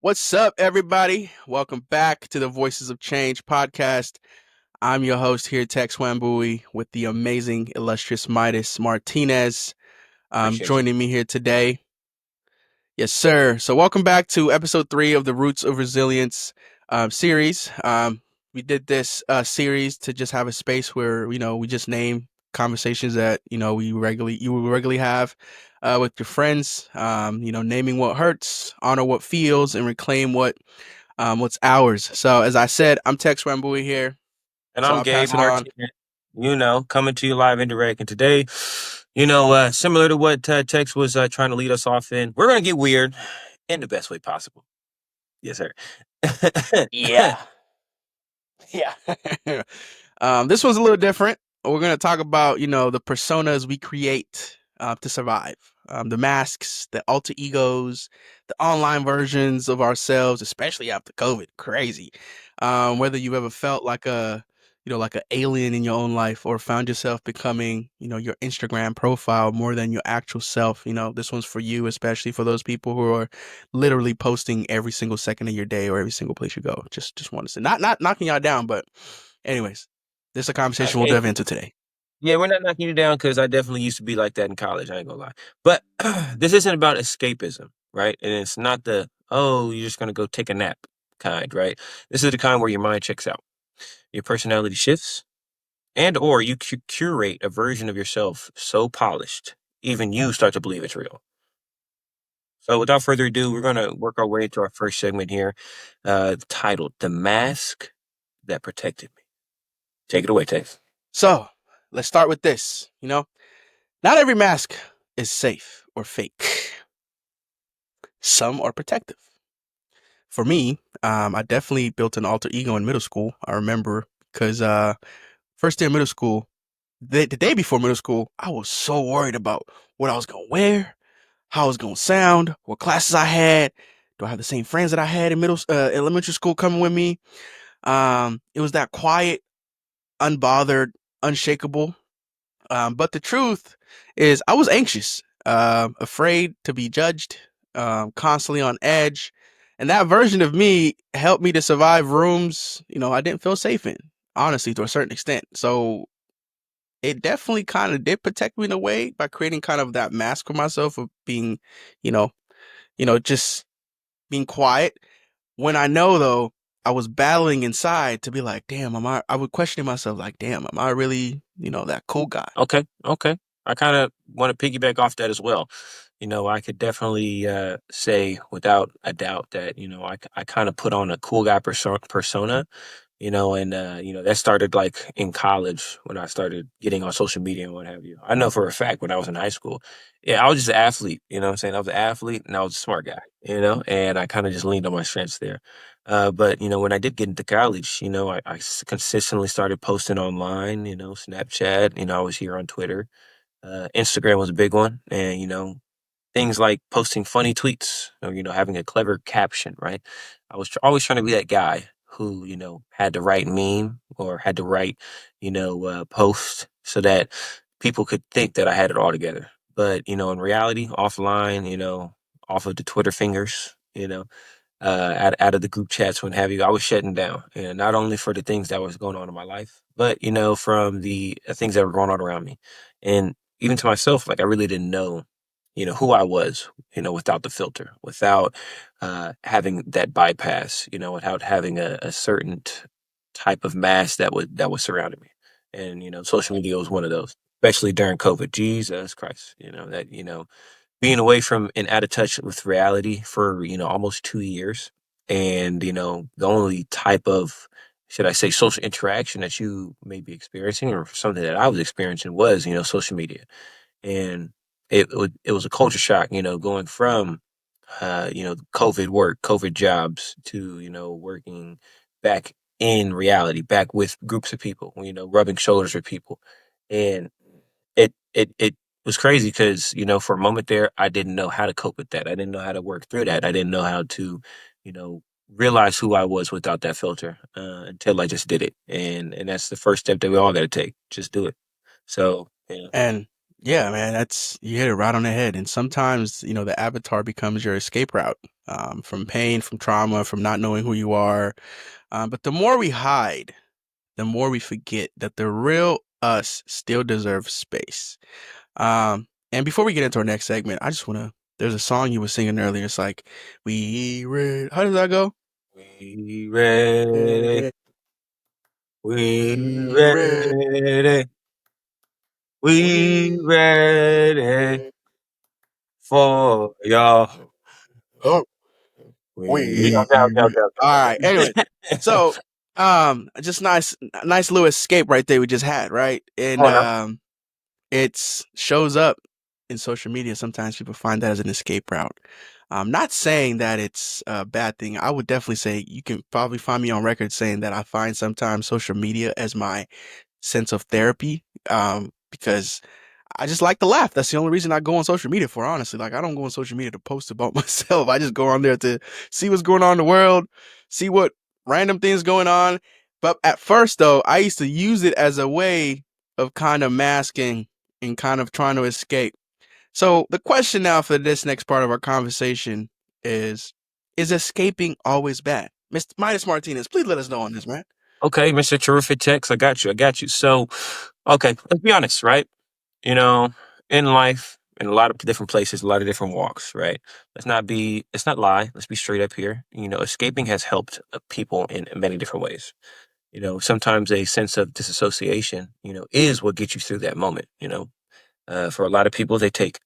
What's up, everybody? Welcome back to the Voices of Change podcast. I'm your host here, Tex Wambui, with the amazing, illustrious Midas Martinez Appreciate you. joining me here today. Yes, sir. So, welcome back to episode 3 of the Roots of Resilience series. We did this series to just have a space where we just name conversations that you will regularly have with your friends. Naming what hurts, honor what feels, and reclaim what's ours. So, as I said, I'm Tex Wambui here. And So I'm I'll Gabe pass it on. Martin, coming to you live and direct. And today, similar to what Tex was trying to lead us off in, we're going to get weird in the best way possible. Yes, sir. Yeah. Yeah. This one's a little different. We're going to talk about, the personas we create to survive. The masks, the alter egos, the online versions of ourselves, especially after COVID. Crazy. Whether you ever felt like like an alien in your own life or found yourself becoming, your Instagram profile more than your actual self. This one's for you, especially for those people who are literally posting every single second of your day or every single place you go. Just want to say, not knocking y'all down, but anyways, this is a conversation we'll Hey, delve into today. yeah, we're not knocking you down because I definitely used to be like that in college. I ain't gonna lie. But this isn't about escapism, right? And it's not oh, you're just going to go take a nap kind, right? This is the kind where your mind checks out. Your personality shifts and or you curate a version of yourself so polished even you start to believe it's real. So without further ado, we're going to work our way into our first segment here, titled The Mask That Protected Me. Take it away, Tex. So let's start with this. Not every mask is safe or fake. Some are protective. For me, I definitely built an alter ego in middle school. I remember because first day of middle school, the day before middle school, I was so worried about what I was gonna wear, how I was gonna sound, what classes I had. Do I have the same friends that I had in elementary school coming with me? It was that quiet, unbothered, unshakable. But the truth is, I was anxious, afraid to be judged, constantly on edge. And that version of me helped me to survive rooms, I didn't feel safe in, honestly, to a certain extent. So it definitely kind of did protect me in a way by creating kind of that mask for myself of being, you know, just being quiet. When I know though, I was battling inside to be like, damn, I would question myself like, damn, am I really, that cool guy? Okay, okay. I kind of want to piggyback off that as well. I could definitely say without a doubt that, I kind of put on a cool guy persona, and that started like in college when I started getting on social media and what have you. I know for a fact when I was in high school, yeah, I was just an athlete, you know what I'm saying? I was an athlete and I was a smart guy, and I kind of just leaned on my strengths there. But when I did get into college, I consistently started posting online, Snapchat, I was here on Twitter. Instagram was a big one. And, things like posting funny tweets or, having a clever caption, right? I was always trying to be that guy who, had the right meme or had the right, post so that people could think that I had it all together. But, in reality, offline, off of the Twitter fingers, out of the group chats, what have you, I was shutting down. And not only for the things that was going on in my life, but, from the things that were going on around me. And even to myself, like I really didn't know, who I was, without the filter, without having that bypass, without having a certain type of mask that was surrounding me. And, social media was one of those, especially during COVID. Jesus Christ, being away from and out of touch with reality for almost 2 years, and the only type of, should I say, social interaction that you may be experiencing or something that I was experiencing was social media. And it was a culture shock, going from COVID work, COVID jobs to working back in reality, back with groups of people, rubbing shoulders with people. And it was crazy because, for a moment there, I didn't know how to cope with that. I didn't know how to work through that. I didn't know how to, you know, realize who I was without that filter, until I just did it. And that's the first step that we all got to take. Just do it. So, yeah. And Yeah, man, that's you hit it right on the head. And sometimes, the avatar becomes your escape route from pain, from trauma, from not knowing who you are. But the more we hide, the more we forget that the real us still deserves space. And before we get into our next segment, I just wanna. There's a song you were singing earlier. It's like, we read. How does that go? We ready, Ready, we we ready, ready, we we ready ready. for y'all. Oh, We we. All right. Anyway, so just nice little escape right there we just had, right? Come And on now. it's shows up in social media. Sometimes people find that as an escape route. I'm not saying that it's a bad thing. I would definitely say you can probably find me on record saying that I find sometimes social media as my sense of therapy. Because I just like to laugh. That's the only reason I go on social media for, honestly. Like, I don't go on social media to post about myself. I just go on there to see what's going on in the world, see what random things going on. But at first, though, I used to use it as a way of kind of masking and kind of trying to escape. So the question now for this next part of our conversation is escaping always bad? Mr. Midas Martinez, please let us know on this, man. Okay, Mr. Terrific Text, I got you. I got you. So, okay, let's be honest, right? You know, in life, in a lot of different places, a lot of different walks, right? Let's not lie. Let's be straight up here. Escaping has helped people in many different ways. Sometimes a sense of disassociation, is what gets you through that moment. For a lot of people, they take,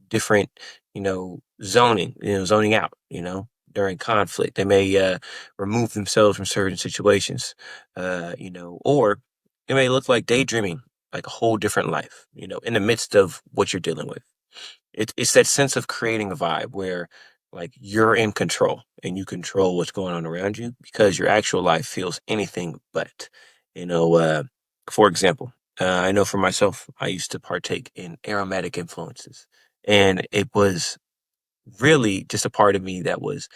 different, zoning out, during conflict. They may remove themselves from certain situations, or it may look like daydreaming, like a whole different life, in the midst of what you're dealing with. It's that sense of creating a vibe where like you're in control and you control what's going on around you because your actual life feels anything but. You know, uh, for example, I know for myself, I used to partake in aromatic influences, and it was really just a part of me that was,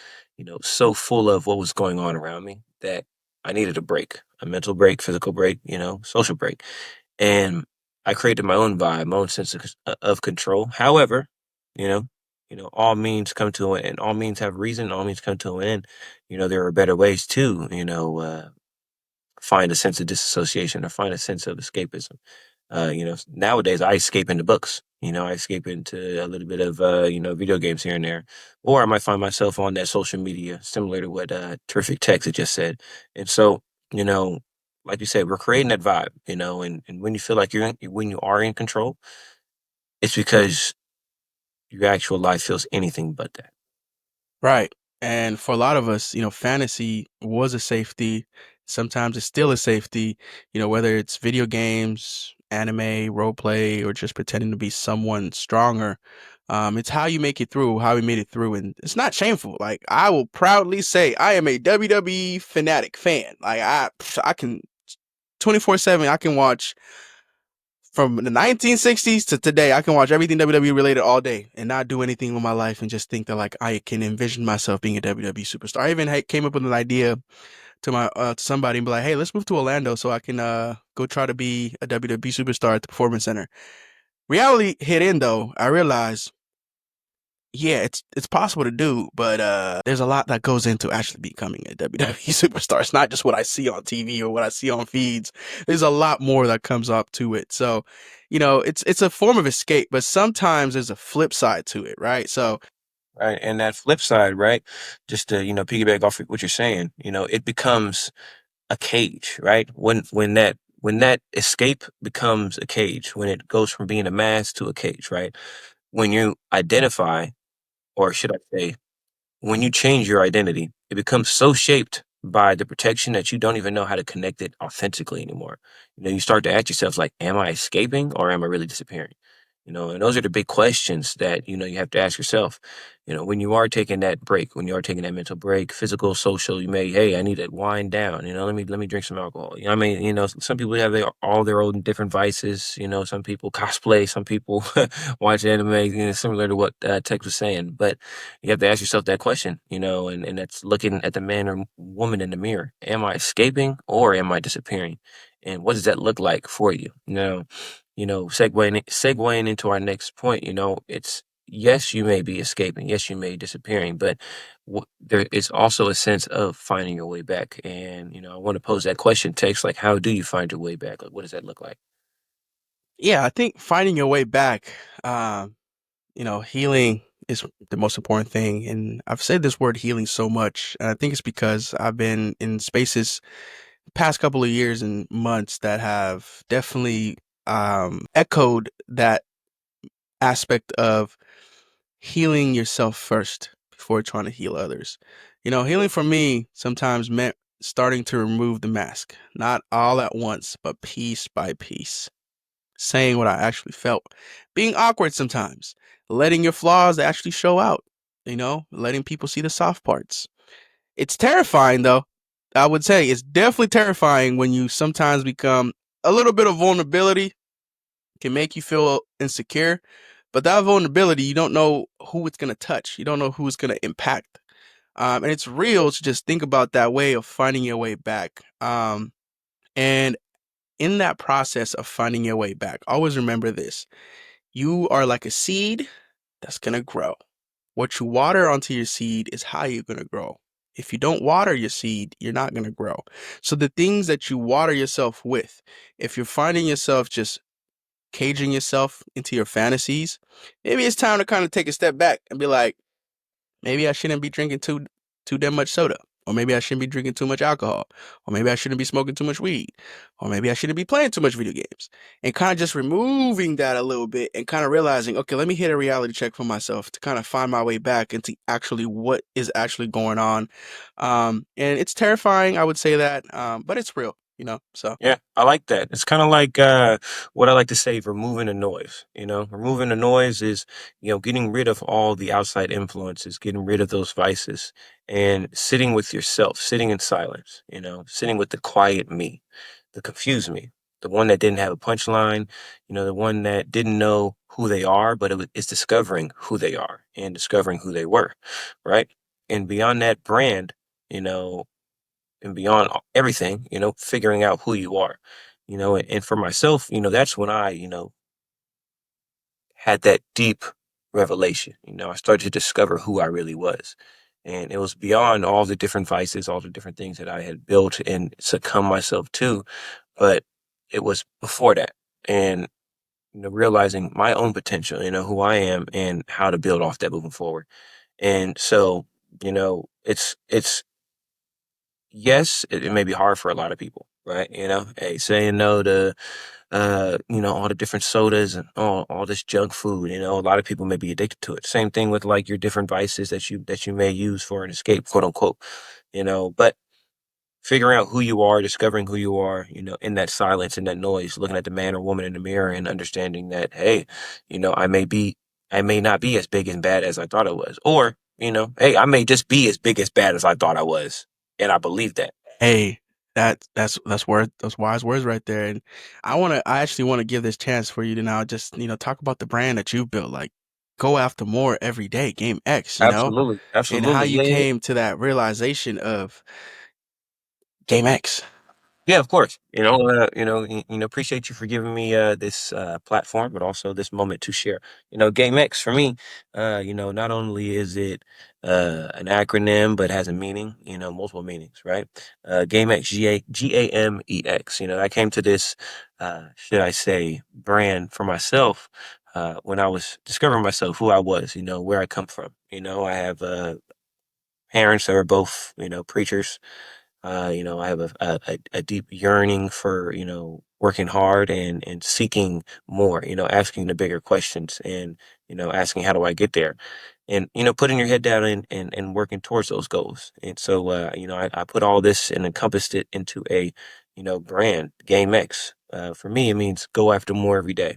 so full of what was going on around me that I needed a break, a mental break, physical break, social break. And I created my own vibe, my own sense of control. However, you know, all means come to an end. All means have reason. All means come to an end. There are better ways to, find a sense of disassociation or find a sense of escapism. Nowadays I escape into books. I escape into a little bit of, video games here and there. Or I might find myself on that social media, similar to what Terrific Text had just said. And so, you know, like you said, we're creating that vibe, and when you feel like when you are in control, it's because your actual life feels anything but that. Right. And for a lot of us, fantasy was a safety. Sometimes it's still a safety, whether it's video games, anime, role play, or just pretending to be someone stronger. It's how you make it through, how we made it through. And it's not shameful. Like, I will proudly say I am a WWE fanatic fan. Like, I can 24/7, I can watch from the 1960s to today. I can watch everything WWE related all day and not do anything with my life and just think that like I can envision myself being a WWE superstar. I even came up with an idea to my to somebody and be like, "Hey, let's move to Orlando so I can go try to be a WWE superstar at the Performance Center." Reality hit in though. I realized, yeah, it's possible to do, but there's a lot that goes into actually becoming a WWE superstar. It's not just what I see on TV or what I see on feeds. There's a lot more that comes up to it. So, it's a form of escape, but sometimes there's a flip side to it, right? So, Right. And that flip side, right? Just to, piggyback off what you're saying, it becomes a cage, right? When that escape becomes a cage, when it goes from being a mask to a cage, right? When you identify, or should I say, when you change your identity, it becomes so shaped by the protection that you don't even know how to connect it authentically anymore. You start to ask yourself, like, am I escaping or am I really disappearing? And those are the big questions that, you have to ask yourself. When you are taking that break, when you are taking that mental break, physical, social, you may, hey, I need to wind down, let me drink some alcohol. I mean, some people have all their own different vices, some people cosplay, some people watch anime, similar to what Tex was saying. But you have to ask yourself that question, and that's looking at the man or woman in the mirror. Am I escaping or am I disappearing? And what does that look like for you? segueing into our next point, it's yes, you may be escaping, yes, you may be disappearing, but there is also a sense of finding your way back. And I want to pose that question, text, like, how do you find your way back? Like, what does that look like? Yeah, I think finding your way back, healing is the most important thing. And I've said this word healing so much, and I think it's because I've been in spaces past couple of years and months that have definitely echoed that aspect of healing yourself first before trying to heal others. Healing for me sometimes meant starting to remove the mask, not all at once, but piece by piece, saying what I actually felt, being awkward sometimes, letting your flaws actually show out, letting people see the soft parts. It's terrifying though. I would say it's definitely terrifying when you sometimes become a little bit of vulnerability can make you feel insecure, but that vulnerability, you don't know who it's going to touch. You don't know who it's going to impact. And it's real to just think about that way of finding your way back. And in that process of finding your way back, always remember this. You are like a seed that's going to grow. What you water onto your seed is how you're going to grow. If you don't water your seed, you're not going to grow. So the things that you water yourself with, if you're finding yourself just caging yourself into your fantasies, maybe it's time to kind of take a step back and be like, maybe I shouldn't be drinking too damn much soda. Or maybe I shouldn't be drinking too much alcohol. Or maybe I shouldn't be smoking too much weed. Or maybe I shouldn't be playing too much video games. And kind of just removing that a little bit and kind of realizing, okay, let me hit a reality check for myself to kind of find my way back into actually what is actually going on. And it's terrifying, I would say that, but it's real, so. Yeah, I like that. It's kind of like what I like to say, removing the noise. Removing the noise is, getting rid of all the outside influences, getting rid of those vices, and sitting with yourself, sitting in silence, sitting with the quiet me, the confused me, the one that didn't have a punchline, the one that didn't know who they are, but it's discovering who they are and discovering who they were, right? And beyond that brand, you know, and beyond everything, figuring out who you are, and for myself, that's when I, had that deep revelation. I started to discover who I really was. And it was beyond all the different vices, all the different things that I had built and succumbed myself to. But it was before that. And, realizing my own potential, who I am and how to build off that moving forward. And so, it's yes, it may be hard for a lot of people, right? Hey, saying no to all the different sodas and all this junk food, a lot of people may be addicted to it. Same thing with like your different vices that you may use for an escape, quote unquote. But figuring out who you are, discovering who you are, in that silence, in that noise, looking at the man or woman in the mirror and understanding that, hey, I may not be as big and bad as I thought I was. Or, hey, I may just be as big as bad as I thought I was. And I believe that. Hey, that's wise words right there. And I actually want to give this chance for you to now just, talk about the brand that you've built. Like go after more every day, Game X, Absolutely. and how Absolutely. you Yeah, yeah. came to that realization of Game X. Yeah, of course. Appreciate you for giving me this platform, but also this moment to share. GameX for me, not only is it an acronym, but has a meaning. Multiple meanings, right? GameX, GAMEX. I came to this, should I say, brand for myself when I was discovering myself, who I was. Where I come from. I have parents that are both, preachers. I have a deep yearning for, working hard and seeking more, asking the bigger questions and, asking how do I get there? And, putting your head down and working towards those goals. And so, I put all this and encompassed it into a, brand, Game X. For me, it means go after more every day,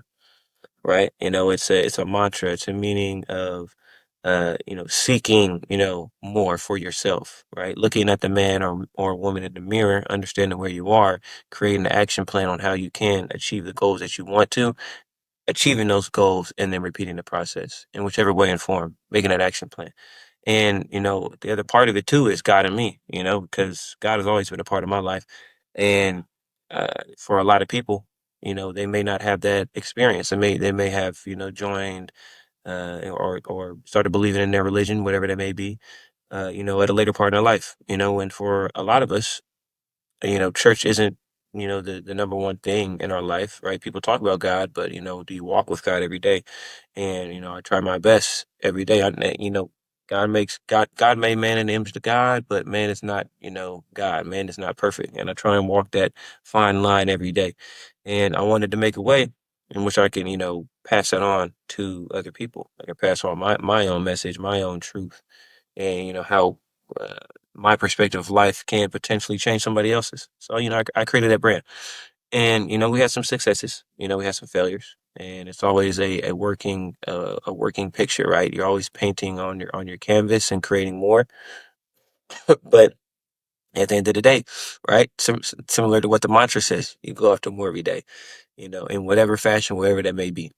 right? It's a mantra. It's a meaning of seeking, more for yourself, right? Looking at the man or woman in the mirror, understanding where you are, creating an action plan on how you can achieve the goals that you want to, achieving those goals, and then repeating the process in whichever way and form, making that action plan. And, the other part of it too is God and me, because God has always been a part of my life. And for a lot of people, they may not have that experience. They may have, joined or started believing in their religion, whatever that may be, at a later part in their life. And for a lot of us, church isn't, the number one thing in our life, right? People talk about God, but do you walk with God every day? And I try my best every day. God made man in the image of God, but man is not, God. Man is not perfect, and I try and walk that fine line every day. And I wanted to make a way in which I can, pass that on to other people. I can pass on my own message, my own truth, and how uh, my perspective of life can potentially change somebody else's. So I created that brand, and we had some successes. We had some failures, and it's always a working picture, right? You're always painting on your canvas and creating more. But at the end of the day, right? Similar to what the mantra says, you go after more every day. In whatever fashion, wherever that may be.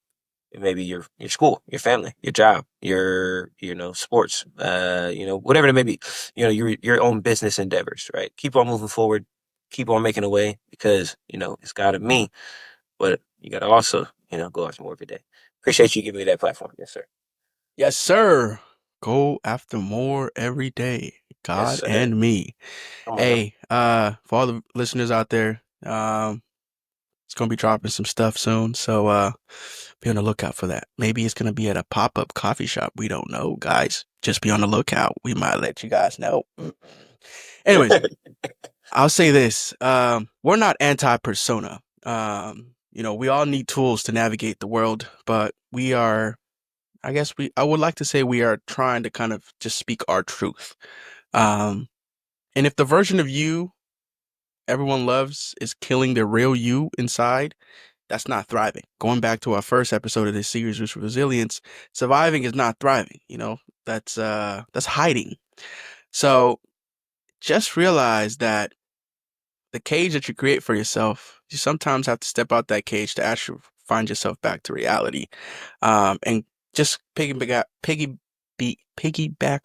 It may be your school, your family, your job, your sports, whatever it may be. Your own business endeavors, right? Keep on moving forward, keep on making a way because it's got to me, but you got to also go after more every day. Appreciate you giving me that platform, yes sir, Yes, sir. Go after more every day. yes God sir. and me. Come on now. Hey, for all the listeners out there, it's gonna be dropping some stuff soon, so be on the lookout for that. Maybe it's gonna be at a pop-up coffee shop. We don't know, guys. Just be on the lookout. We might let you guys know. Anyways, I'll say this. We're not anti-persona. We all need tools to navigate the world, but we are, I would like to say we are trying to kind of just speak our truth. Um, and if the version of you everyone loves is killing the real you inside, that's not thriving. Going back to our first episode of this series, which was resilience, surviving is not thriving. That's hiding. So just realize that the cage that you create for yourself, you sometimes have to step out that cage to actually find yourself back to reality. And just piggyback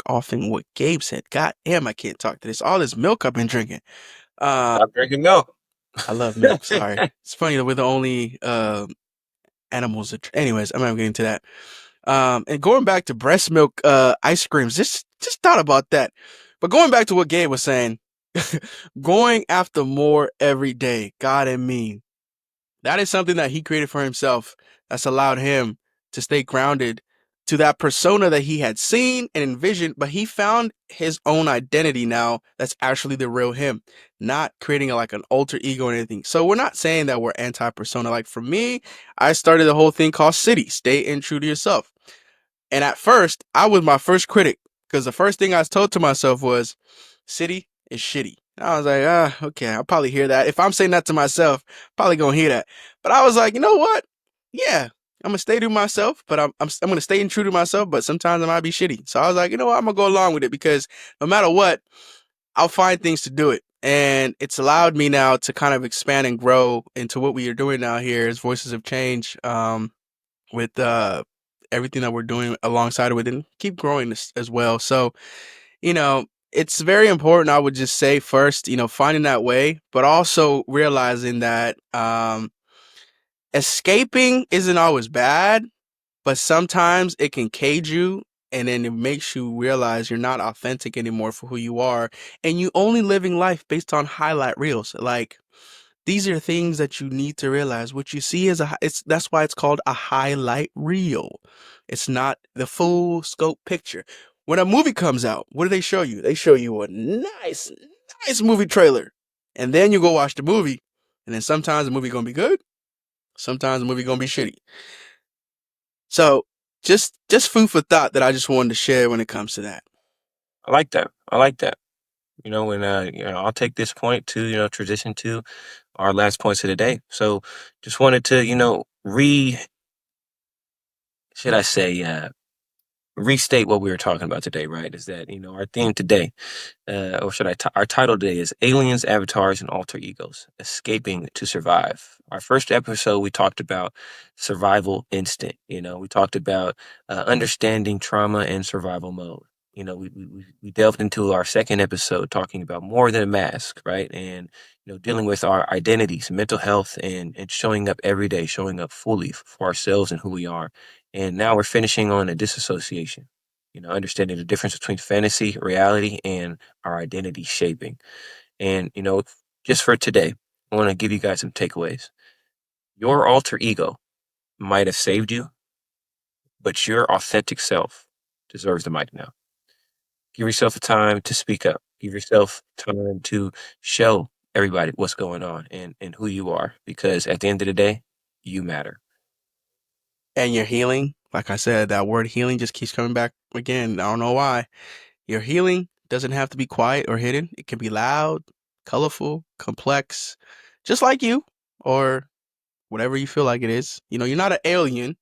off in what Gabe said. God damn, I can't talk to this. All this milk I've been drinking. Uh, Stop drinking milk. I love milk. Sorry, it's funny that we're the only animals. Anyways, I'm not getting into that. And going back to breast milk ice creams, just thought about that. But going back to what Gabe was saying, going after more every day, God and me. That is something that he created for himself that's allowed him to stay grounded to that persona that he had seen and envisioned, but he found his own identity now that's actually the real him, not creating like an alter ego or anything. So we're not saying that we're anti-persona. Like for me, I started the whole thing called City, stay in true to yourself. And at first, I was my first critic because the first thing I told to myself was, City is shitty. And I was like, okay, I'll probably hear that. If I'm saying that to myself, probably gonna hear that. But I was like, you know what? Yeah, I'm gonna stay to myself, but I'm gonna stay true to myself. But sometimes I might be shitty. So I was like, you know what? I'm gonna go along with it because no matter what, I'll find things to do it. And it's allowed me now to kind of expand and grow into what we are doing now here as Voices of Change. With everything that we're doing alongside of it and keep growing this as well. So, it's very important, I would just say first, finding that way, but also realizing that escaping isn't always bad, but sometimes it can cage you and then it makes you realize you're not authentic anymore for who you are and you only living life based on highlight reels. Like these are things that you need to realize. What you see is that's why it's called a highlight reel. It's not the full scope picture. When a movie comes out, what do they show you? They show you a nice movie trailer. And then you go watch the movie. And then sometimes the movie gonna be good. Sometimes the movie gonna be shitty. So just food for thought that I just wanted to share when it comes to that. I like that. I like that. And I'll take this point to transition to our last points of the day. So just wanted to should I say restate what we were talking about today, right? Is that our theme today, or should our title today is Aliens, Avatars, and Alter Egos: Escaping to Survive. Our first episode, we talked about survival instinct. We talked about understanding trauma and survival mode. we delved into our second episode talking about more than a mask, right? And dealing with our identities, mental health, and showing up every day, showing up fully for ourselves and who we are. And now we're finishing on a disassociation. Understanding the difference between fantasy, reality, and our identity shaping. And just for today, I want to give you guys some takeaways. Your alter ego might have saved you, but your authentic self deserves the mic now. Give yourself a time to speak up. Give yourself time to show everybody what's going on and who you are, because at the end of the day, you matter. And your healing, like I said, that word healing just keeps coming back again. I don't know why. Your healing doesn't have to be quiet or hidden. It can be loud, colorful, complex, just like you, or whatever you feel like it is. You're not an alien.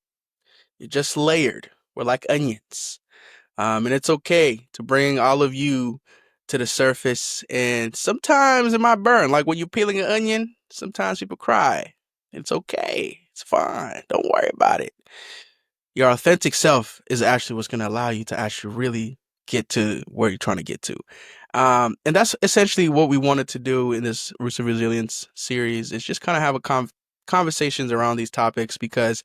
You're just layered. We're like onions. And it's okay to bring all of you to the surface. And sometimes it might burn. Like when you're peeling an onion, sometimes people cry. It's okay. It's fine. Don't worry about it. Your authentic self is actually what's going to allow you to actually really get to where you're trying to get to. And that's essentially what we wanted to do in this Roots of Resilience series, is just kind of have a conversations around these topics, because,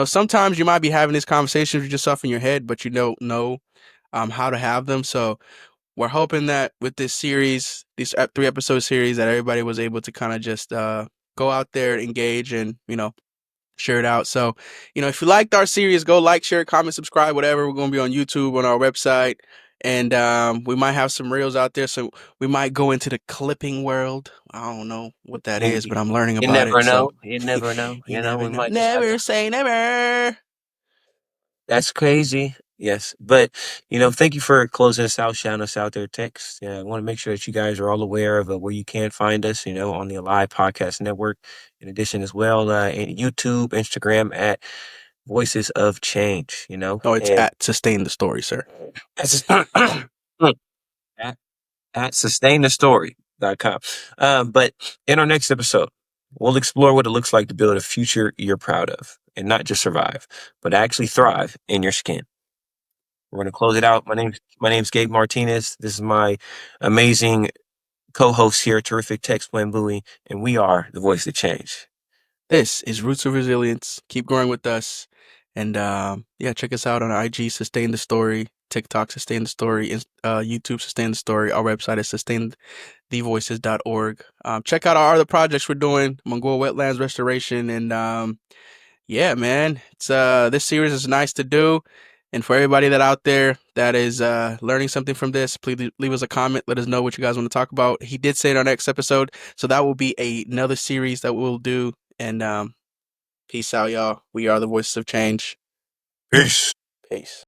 sometimes you might be having these conversations with yourself in your head, but you don't know how to have them. So we're hoping that with this series, these 3-episode series, that everybody was able to kind of just go out there, engage, and, share it out. So, if you liked our series, go like, share, comment, subscribe, whatever. We're going to be on YouTube, on our website, and we might have some reels out there. So we might go into the clipping world. I don't know what that You, is, but I'm learning you about never it. So know. You never know. you never We know. might just have to. Never say never. That's crazy. Yes. But, thank you for closing us out, shouting us out there, text. Yeah, I want to make sure that you guys are all aware of where you can find us, on the Alive Podcast Network. In addition, as well, YouTube, Instagram at Voices of Change, Oh, it's and at Sustain the Story, sir. at, at sustainthestory.com. But in our next episode, we'll explore what it looks like to build a future you're proud of and not just survive, but actually thrive in your skin. We're going to close it out. My name's Gabe Martinez. This is my amazing co-host here, terrific Tex Wambui, and we are the voice of change. This is Roots of Resilience. Keep growing with us. And yeah, check us out on IG, Sustain the Story, TikTok, Sustain the Story, YouTube, Sustain the Story. Our website is sustainthevoices.org. Check out our other projects we're doing, Mongol Wetlands Restoration. And yeah, man, it's this series is nice to do. And for everybody that out there that is learning something from this, please leave us a comment. Let us know what you guys want to talk about. He did say in our next episode, so that will be another series that we'll do. And peace out, y'all. We are the voices of change. Peace. Peace.